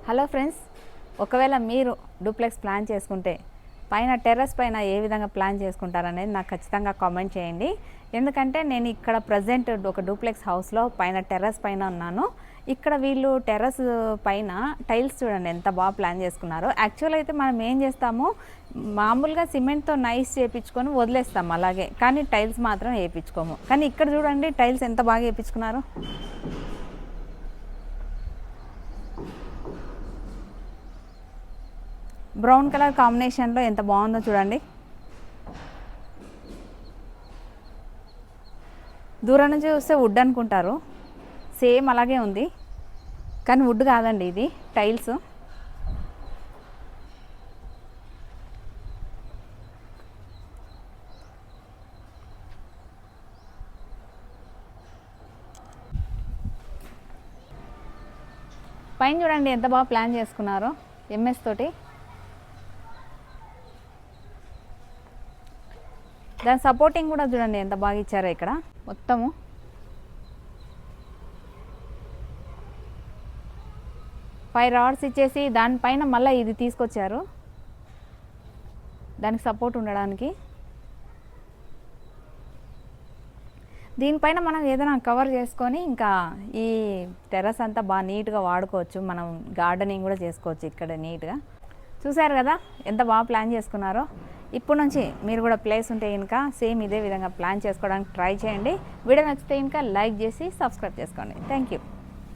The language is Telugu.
హలో ఫ్రెండ్స్, ఒకవేళ మీరు డూప్లెక్స్ ప్లాన్ చేసుకుంటే పైన టెర్రస్ పైన ఏ విధంగా ప్లాన్ చేసుకుంటారనేది నాకు ఖచ్చితంగా కామెంట్ చేయండి. ఎందుకంటే నేను ఇక్కడ ప్రజెంట్ ఒక డూప్లెక్స్ హౌస్లో పైన టెర్రస్ పైన ఉన్నాను. ఇక్కడ వీళ్ళు టెర్రస్ పైన టైల్స్ చూడండి ఎంత బాగా ప్లాన్ చేసుకున్నారో. యాక్చువల్ అయితే మనం ఏం చేస్తాము, మామూలుగా సిమెంట్తో నైస్ చేయించుకొని వదిలేస్తాము అలాగే, కానీ టైల్స్ మాత్రం వేయించుకోము. కానీ ఇక్కడ చూడండి టైల్స్ ఎంత బాగా వేయించుకున్నారు. బ్రౌన్ కలర్ కాంబినేషన్లో ఎంత బాగుందో చూడండి. దూరం నుంచి చూస్తే వుడ్ అనుకుంటారు, సేమ్ అలాగే ఉంది, కానీ వుడ్ కాదండి, ఇది టైల్స్. పైన చూడండి ఎంత బాగా ప్లాన్ చేసుకున్నారో ఎంఎస్ తోటి. దాని సపోర్టింగ్ కూడా చూడండి ఎంత బాగా ఇచ్చారో. ఇక్కడ మొత్తము 5 రాడ్స్ ఇచ్చేసి దానిపైన మళ్ళీ ఇది తీసుకొచ్చారు దానికి సపోర్ట్ ఉండడానికి. దీనిపైన మనం ఏదైనా కవర్ చేసుకొని ఇంకా ఈ టెర్రస్ అంతా బాగా నీట్గా వాడుకోవచ్చు. మనం గార్డెనింగ్ కూడా చేసుకోవచ్చు ఇక్కడ నీట్గా. చూసారు కదా ఎంత బాగా ప్లాన్ చేసుకున్నారో. ఇప్పటి నుంచి మీరు కూడా ప్లేస్ ఉంటే ఇంకా సేమ్ ఇదే విధంగా ప్లాన్ చేసుకోవడానికి ట్రై చేయండి. వీడియో నచ్చితే ఇంకా లైక్ చేసి సబ్స్క్రైబ్ చేసుకోండి. Thank you.